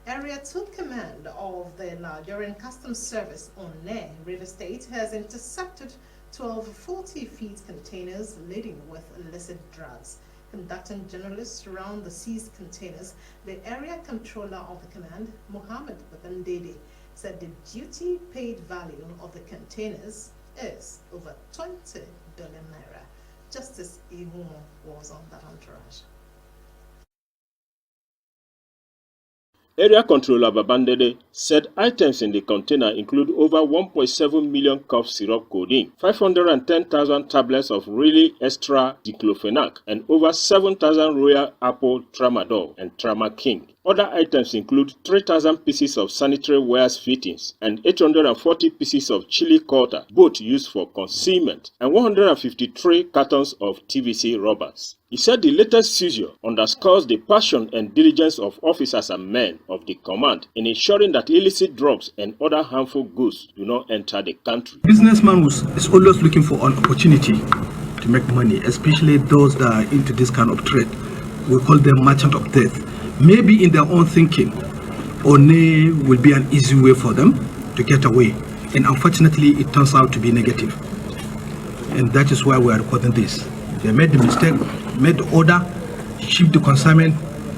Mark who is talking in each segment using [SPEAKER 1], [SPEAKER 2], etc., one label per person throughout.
[SPEAKER 1] Area 2 Command of the Nigerian Customs Service on Ne, River State, has intercepted 12 40-feet containers laden with illicit drugs. Conducting journalists around the seized containers, the area controller of the command, Mohammed Babandede, said the duty paid value of the containers is over 20 billion naira. Justice Ihun was on that entourage.
[SPEAKER 2] Area Controller Babandede said items in the container include over 1.7 million cough syrup codeine, 510,000 tablets of really extra diclofenac, and over 7,000 Royal Apple Tramadol and Tramaking. Other items include 3,000 pieces of sanitary wares fittings and 840 pieces of chili cutter, both used for concealment, and 153 cartons of TVC rubbers. He said the latest seizure underscores the passion and diligence of officers and men of the command in ensuring that illicit drugs and other harmful goods do not enter the country.
[SPEAKER 3] Businessman is always looking for an opportunity to make money, especially those that are into this kind of trade. We call them merchant of death. Maybe in their own thinking, One will be an easy way for them to get away. And unfortunately, it turns out to be negative. And that is why we are recording this. They made the mistake, made the order, shipped the consignment,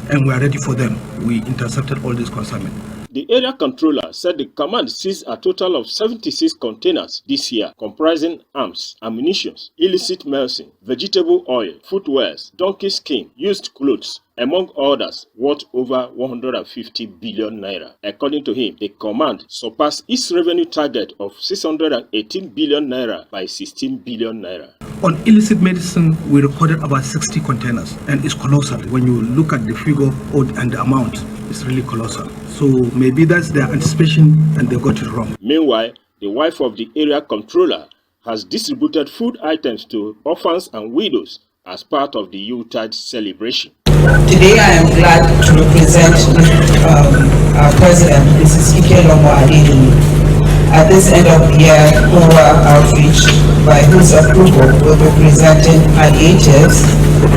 [SPEAKER 3] and we are ready for them. We intercepted all this consignment.
[SPEAKER 2] The area controller said the command seized a total of 76 containers this year, comprising arms, ammunition, illicit medicine, vegetable oil, footwears, donkey skin, used clothes, among others, worth over 150 billion naira. According to him, the command surpassed its revenue target of 618 billion naira by 16 billion naira.
[SPEAKER 3] On illicit medicine, we recorded about 60 containers, and it's colossal. When you look at the figure and the amount, it's really colossal. So maybe that's their anticipation and they got it wrong.
[SPEAKER 2] Meanwhile, the wife of the area controller has distributed food items to orphans and widows as part of the Yuletide celebration.
[SPEAKER 4] Today I am glad to represent our president, Mrs. Ikelomo Adeyemi. At this end of the year, Kowa Outreach, by whose approval will be presenting palliatives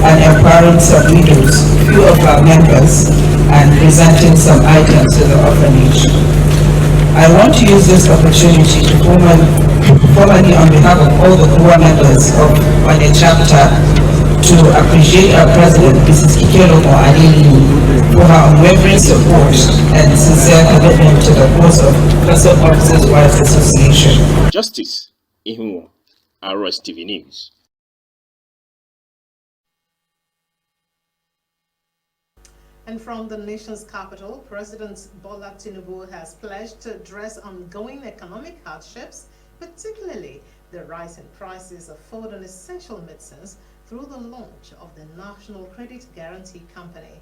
[SPEAKER 4] and empowering some widows, few of our members, and presenting some items to the orphanage. I want to use this opportunity to formally on behalf of all the Kowa members of the chapter to appreciate our president, Mrs. Ikelomo Adeyemi, for her unwavering support and sincere commitment to the cause of Custom Officers Wives Association.
[SPEAKER 2] Justice Ihun, RSTV News.
[SPEAKER 1] And from the nation's capital, President Bola Tinubu has pledged to address ongoing economic hardships, particularly the rise in prices of food and essential medicines, through the launch of the National Credit Guarantee Company.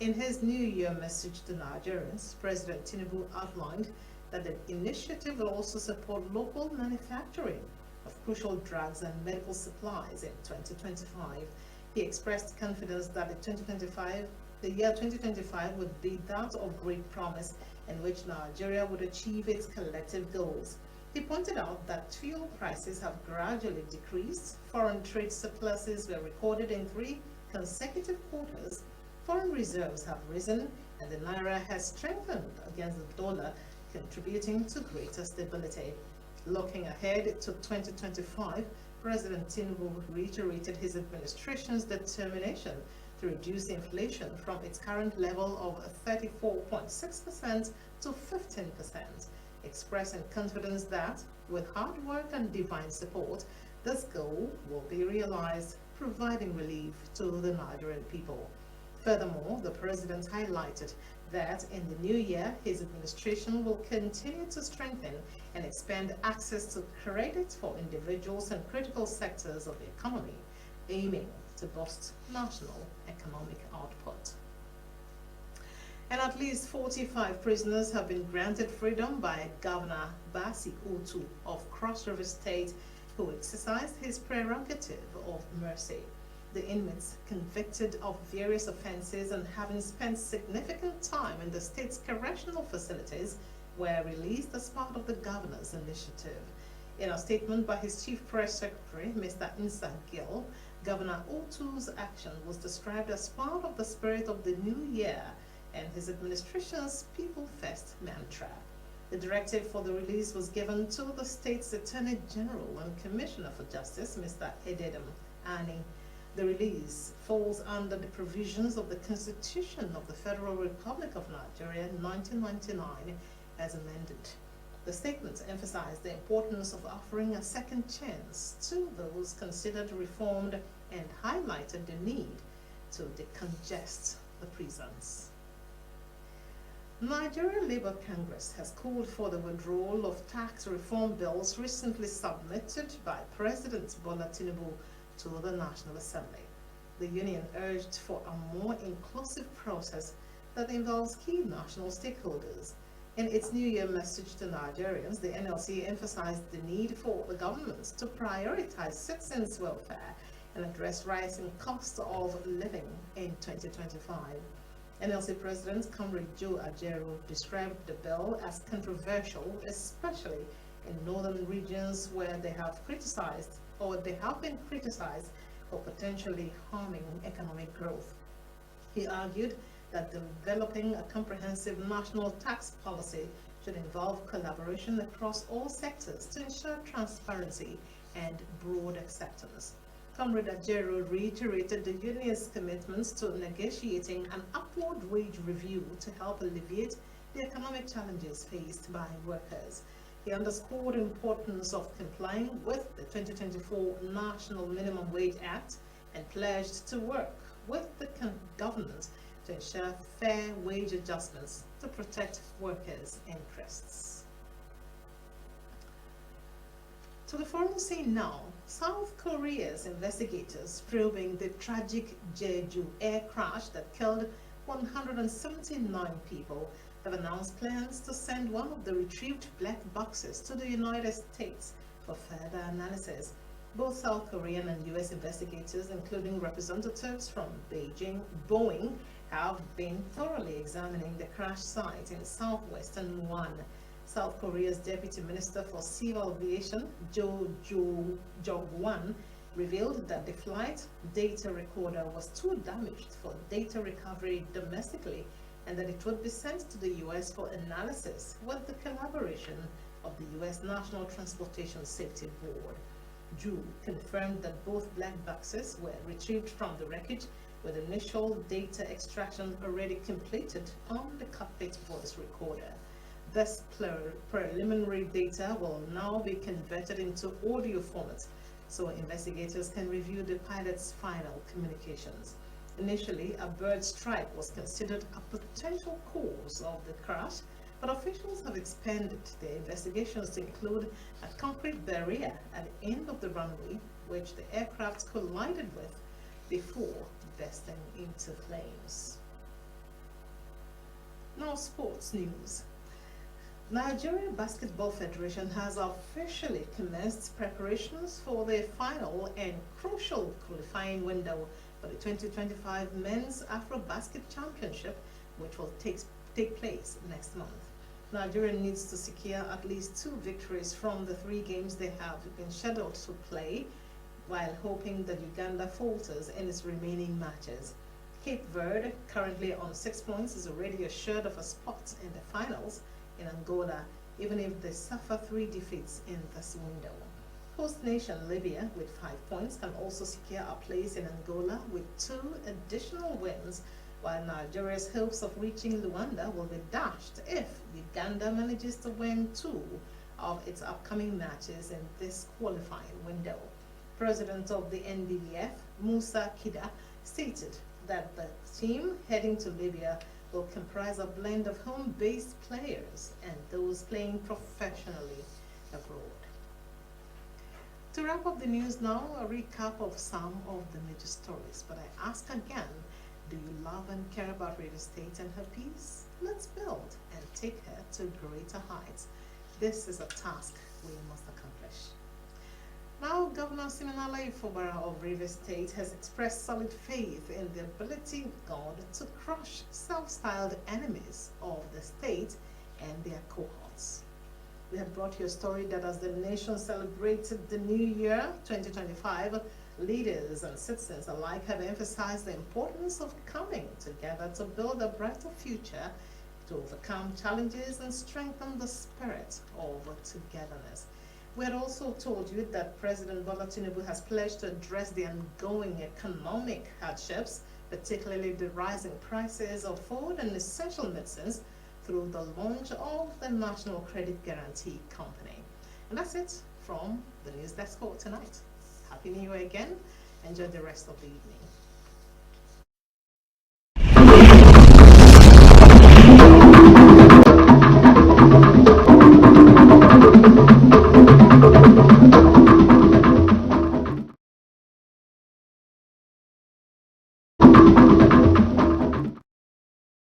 [SPEAKER 1] In his New Year message to Nigerians, President Tinubu outlined that the initiative will also support local manufacturing of crucial drugs and medical supplies in 2025. He expressed confidence that the year 2025 would be that of great promise in which Nigeria would achieve its collective goals. He pointed out that fuel prices have gradually decreased, foreign trade surpluses were recorded in 3 consecutive quarters, foreign reserves have risen, and the naira has strengthened against the dollar, contributing to greater stability. Looking ahead to 2025, President Tinubu reiterated his administration's determination to reduce inflation from its current level of 34.6% to 15%, expressing confidence that, with hard work and divine support, this goal will be realized, providing relief to the Nigerian people. Furthermore, the president highlighted that in the new year, his administration will continue to strengthen and expand access to credit for individuals and critical sectors of the economy, aiming to boost national economic output. And at least 45 prisoners have been granted freedom by Governor Basi Utu of Cross River State, who exercised his prerogative of mercy. The inmates, convicted of various offenses and having spent significant time in the state's correctional facilities, were released as part of the governor's initiative. In a statement by his chief press secretary, Mr. Insa Gill, Governor Utu's action was described as part of the spirit of the new year and his administration's People First mantra. The directive for the release was given to the state's Attorney General and Commissioner for Justice, Mr. Ededem Ani. The release falls under the provisions of the Constitution of the Federal Republic of Nigeria, 1999, as amended. The statement emphasized the importance of offering a second chance to those considered reformed and highlighted the need to decongest the prisons. Nigeria Labour Congress has called for the withdrawal of tax reform bills recently submitted by President Bola Tinubu to the National Assembly. The union urged for a more inclusive process that involves key national stakeholders. In its New Year message to Nigerians, the NLC emphasized the need for the government to prioritize citizens' welfare and address rising costs of living in 2025. NLC President Comrade Joe Ajaero described the bill as controversial, especially in northern regions where they have been criticized for potentially harming economic growth. He argued that developing a comprehensive national tax policy should involve collaboration across all sectors to ensure transparency and broad acceptance. Comrade Ajaero reiterated the union's commitments to negotiating an upward wage review to help alleviate the economic challenges faced by workers. He underscored the importance of complying with the 2024 National Minimum Wage Act and pledged to work with the government to ensure fair wage adjustments to protect workers' interests. To the foreign scene now, South Korea's investigators probing the tragic Jeju air crash that killed 179 people have announced plans to send one of the retrieved black boxes to the United States for further analysis. Both South Korean and U.S. investigators, including representatives from Boeing, have been thoroughly examining the crash site in southwestern Muan. South Korea's Deputy Minister for Civil Aviation, Jo Jong-wan, revealed that the flight data recorder was too damaged for data recovery domestically and that it would be sent to the U.S. for analysis with the collaboration of the U.S. National Transportation Safety Board. Ju confirmed that both black boxes were retrieved from the wreckage with initial data extraction already completed on the cockpit voice recorder. This preliminary data will now be converted into audio format so investigators can review the pilot's final communications. Initially, a bird strike was considered a potential cause of the crash, but officials have expanded their investigations to include a concrete barrier at the end of the runway, which the aircraft collided with before bursting into flames. Now, sports news. Nigeria Basketball Federation has officially commenced preparations for their final and crucial qualifying window for the 2025 Men's Afro-Basket Championship, which will take place next month. Nigeria needs to secure at least 2 victories from the 3 games they have been scheduled to play, while hoping that Uganda falters in its remaining matches. Cape Verde, currently on 6 points, is already assured of a spot in the finals in Angola, even if they suffer 3 defeats in this window. Host nation Libya, with 5 points, can also secure a place in Angola with 2 additional wins, while Nigeria's hopes of reaching Luanda will be dashed if Uganda manages to win 2 of its upcoming matches in this qualifying window. President of the NBBF, Musa Kida, stated that the team heading to Libya will comprise a blend of home-based players and those playing professionally abroad. To wrap up the news now, a recap of some of the major stories. But I ask again, do you love and care about real estate and her peace? Let's build and take her to greater heights. This is a task we must accomplish. Now, Governor Siminala Ifobara of Rivers State has expressed solid faith in the ability of God to crush self-styled enemies of the state and their cohorts. We have brought you a story that as the nation celebrated the new year, 2025, Leaders and citizens alike have emphasized the importance of coming together to build a brighter future, to overcome challenges and strengthen the spirit of togetherness. We had also told you that President Bola Tinubu has pledged to address the ongoing economic hardships, particularly the rising prices of food and essential medicines, through the launch of the National Credit Guarantee Company. And that's it from the News Desk for tonight. Happy New Year again. Enjoy the rest of the evening.